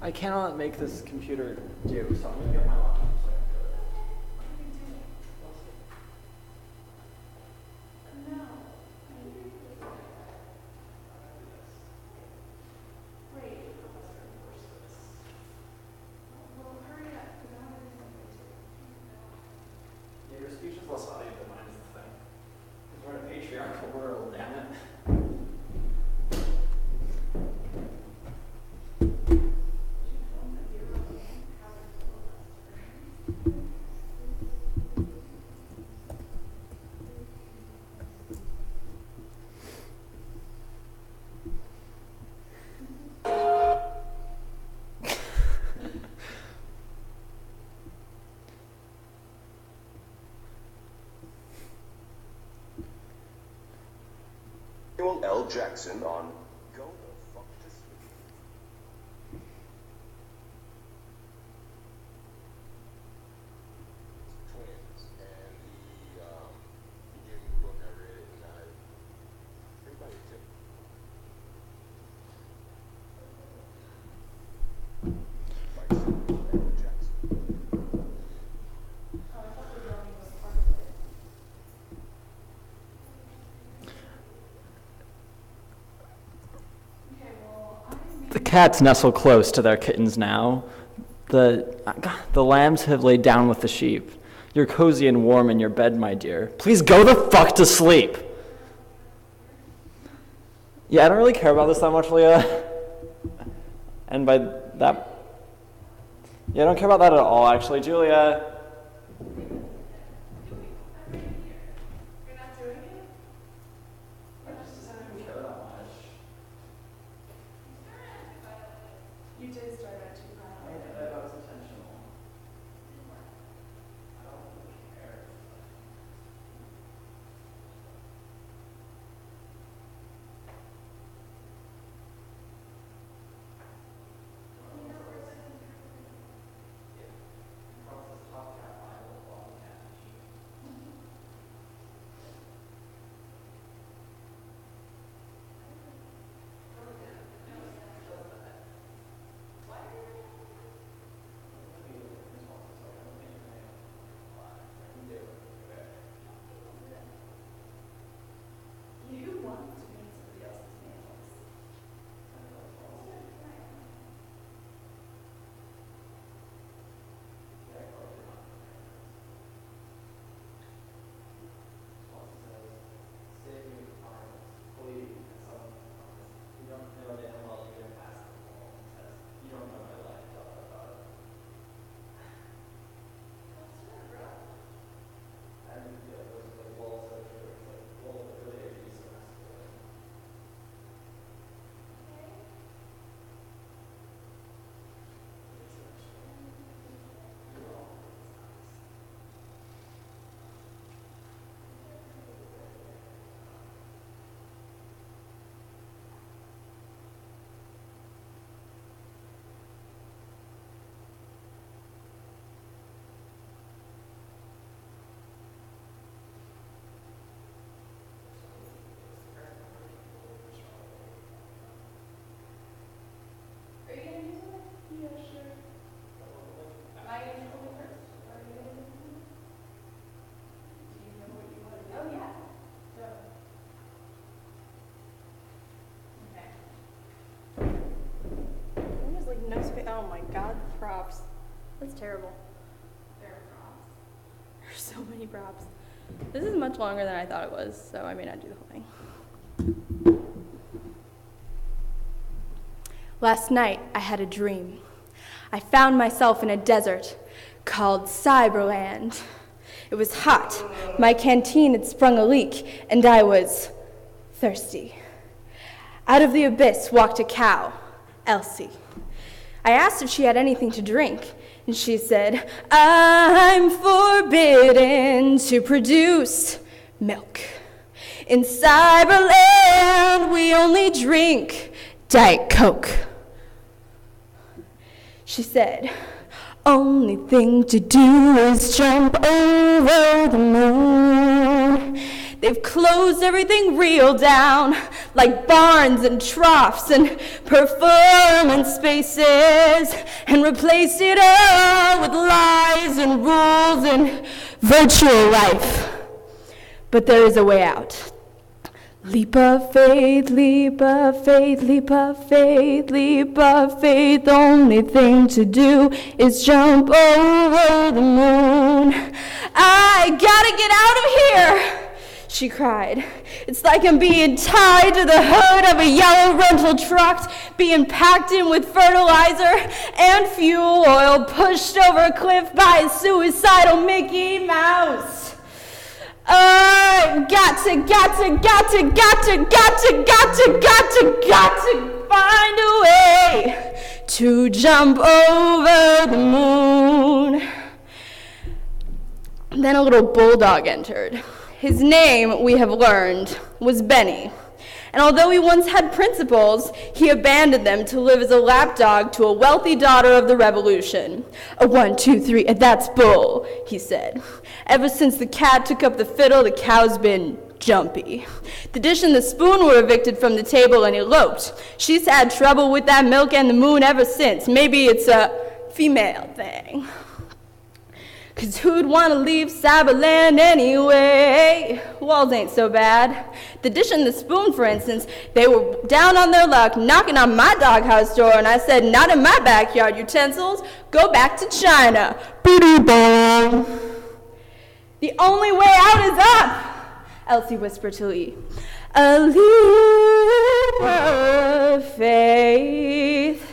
I cannot make this computer do, so I'm going to get my laptop so I can do it. Yeah, your speech is less audio than mine is the thing. Because we're in a patriarchal world, damn it. L. Jackson on Go the Fuck to Sleep. Twins, and he gave me the book, I read it, and everybody took by L. Jackson. Oh, I thought the drawing was part of it. The cats nestle close to their kittens now. The lambs have laid down with the sheep. You're cozy and warm in your bed, my dear. Please go the fuck to sleep. Yeah, I don't really care about this that much, Leah. And by that... Yeah, I don't care about that at all, actually. Julia... You're not doing it? I just didn't care that much. You did start at 2 I did, that was intentional. I don't really care. You want to paint somebody else's nails. Are you going to do something? Yeah, sure. Am I going to do something first? Or are you going to do something? Do you know what you want to do? Oh, yeah. Go. Okay. There's like no space. Oh my god, props. That's terrible. There are props. There's so many props. This is much longer than I thought it was, so I may not do the whole thing. Last night, I had a dream. I found myself in a desert called Cyberland. It was hot. My canteen had sprung a leak, and I was thirsty. Out of the abyss walked a cow, Elsie. I asked if she had anything to drink, and she said, I'm forbidden to produce milk. In Cyberland, we only drink Diet Coke. She said, only thing to do is jump over the moon. They've closed everything real down, like barns and troughs and performance spaces, and replaced it all with lies and rules and virtual life. But there is a way out. Leap of faith, leap of faith, leap of faith, leap of faith. The only thing to do is jump over the moon. I gotta get out of here, she cried. It's like I'm being tied to the hood of a yellow rental truck, being packed in with fertilizer and fuel oil, pushed over a cliff by a suicidal Mickey Mouse. I've got to find a way to jump over the moon. Then a little bulldog entered. His name, we have learned, was Benny. And although he once had principles, he abandoned them to live as a lapdog to a wealthy daughter of the revolution. A 1, 2, 3, and that's bull, he said. Ever since the cat took up the fiddle, the cow's been jumpy. The dish and the spoon were evicted from the table and eloped. She's had trouble with that milk and the moon ever since. Maybe it's a female thing. 'Cause who'd want to leave Cyberland anyway? Walls ain't so bad. The dish and the spoon, for instance, they were down on their luck, knocking on my doghouse door, and I said, not in my backyard, utensils. Go back to China. Booty ball. The only way out is up, Elsie whispered to Lee. A leap of faith.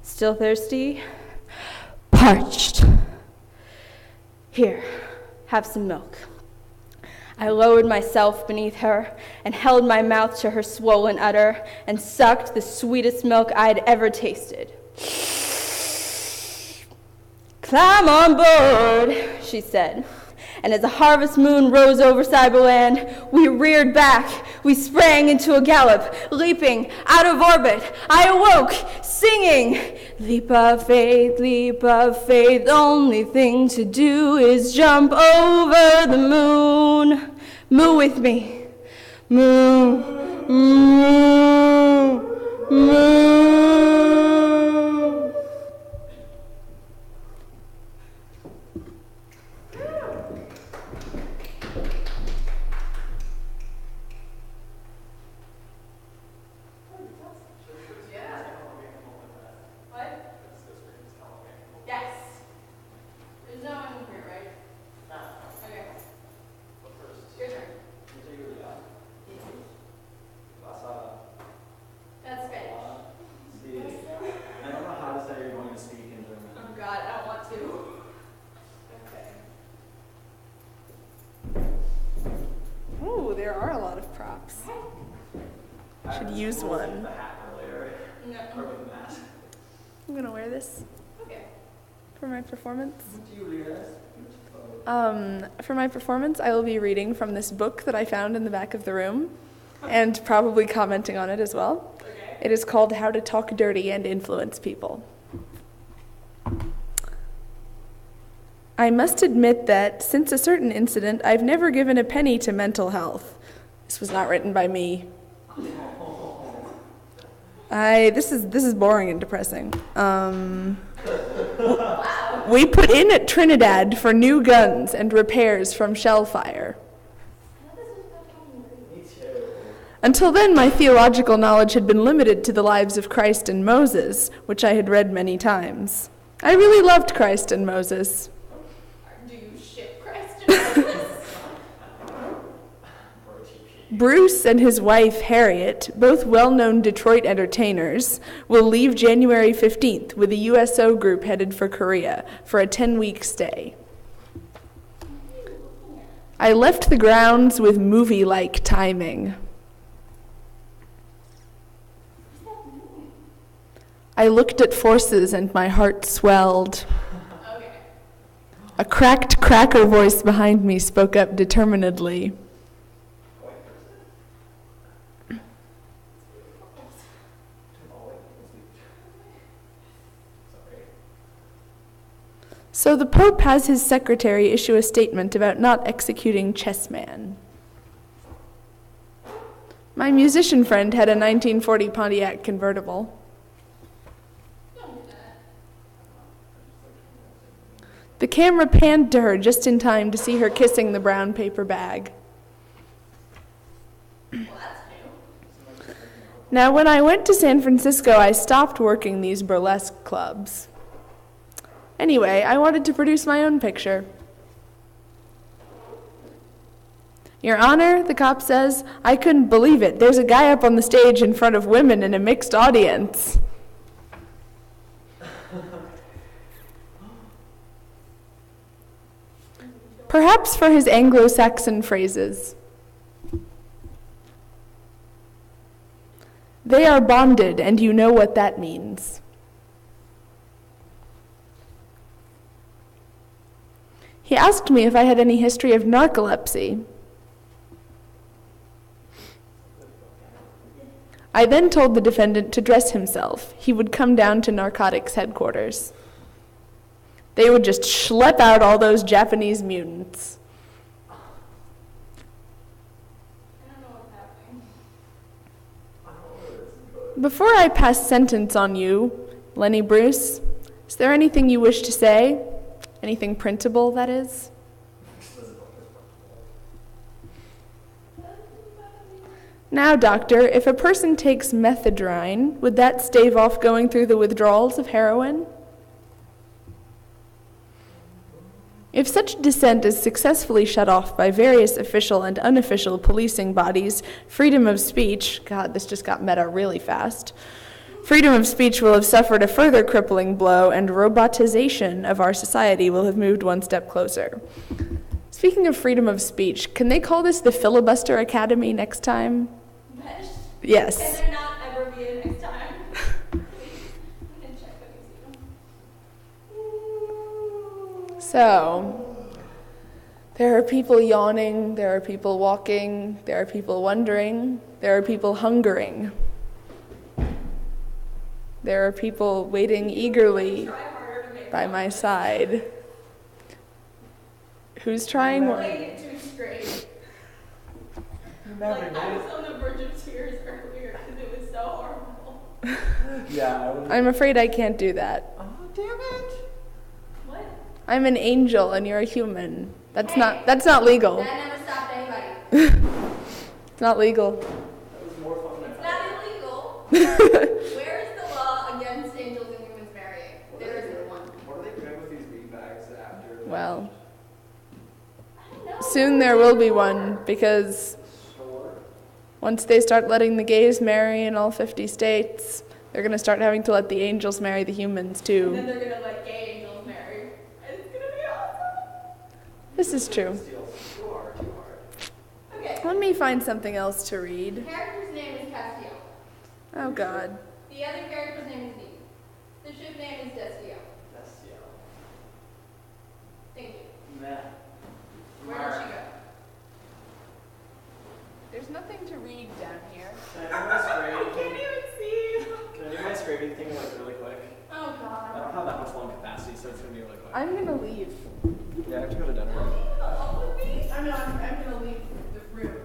Still thirsty? Parched. Here, have some milk. I lowered myself beneath her and held my mouth to her swollen udder and sucked the sweetest milk I had ever tasted. Climb on board, she said. And as the harvest moon rose over Cyberland, we reared back. We sprang into a gallop, leaping out of orbit. I awoke, singing, leap of faith, the only thing to do is jump over the moon. Moo with me. Moo, moo, moo. There are a lot of props. Should use one. I'm gonna wear this for my performance. For my performance, I will be reading from this book that I found in the back of the room, and probably commenting on it as well. It is called How to Talk Dirty and Influence People. I must admit that, since a certain incident, I've never given a penny to mental health. This was not written by me. This is boring and depressing. We put in at Trinidad for new guns and repairs from shell fire. Until then, my theological knowledge had been limited to the lives of Christ and Moses, which I had read many times. I really loved Christ and Moses. Bruce and his wife, Harriet, both well-known Detroit entertainers, will leave January 15th with a USO group headed for Korea for a 10-week stay. I left the grounds with movie-like timing. I looked at forces and my heart swelled. A cracked cracker voice behind me spoke up determinedly. So the Pope has his secretary issue a statement about not executing Chessman. My musician friend had a 1940 Pontiac convertible. The camera panned to her just in time to see her kissing the brown paper bag. Now, when I went to San Francisco, I stopped working these burlesque clubs. Anyway, I wanted to produce my own picture. Your Honor, the cop says, I couldn't believe it. There's a guy up on the stage in front of women in a mixed audience. Perhaps for his Anglo-Saxon phrases. They are bonded, and you know what that means. He asked me if I had any history of narcolepsy. I then told the defendant to dress himself. He would come down to narcotics headquarters. They would just schlep out all those Japanese mutants. I don't know what's happening. Before I pass sentence on you, Lenny Bruce, is there anything you wish to say? Anything printable, that is? Now, doctor, if a person takes methadone, would that stave off going through the withdrawals of heroin? If such dissent is successfully shut off by various official and unofficial policing bodies, freedom of speech, God, this just got meta really fast, freedom of speech will have suffered a further crippling blow, and robotization of our society will have moved one step closer. Speaking of freedom of speech, can they call this the Filibuster Academy next time? BESHT? Yes. Can there not ever be a next time? We can check the museum. So, there are people yawning, there are people walking, there are people wondering, there are people hungering. There are people waiting eagerly by my side. Who's trying what? Playing it too straight. Like, I was on the verge of tears earlier because it was so horrible. Yeah, I'm afraid I can't do that. Oh, damn it. What? I'm an angel and you're a human. That's not legal. That never stopped anybody. It's not legal. That was more fun than It's not illegal. Where is the law against angels and humans marrying? There isn't one. What are they doing with these beanbags after? Well, I don't know. soon there will be one, because once they start letting the gays marry in all 50 states, they're going to start having to let the angels marry the humans And too. then they're going to let gay angels marry. And it's going to be awesome. This is true. Too hard. Okay. Let me find something else to read. The character's name is Castiel. Oh God. The other character's name is Dean. The ship name is Destio. Thank you. Where did she go? There's nothing to read down here. Can I do my I scraping can't thing? even see. Can I do my scraping thing like really quick? Oh I God. don't have that much lung capacity, so it's gonna be really quick. I'm gonna leave. Yeah, I have to go to dinner. Along with me? I'm gonna leave the room.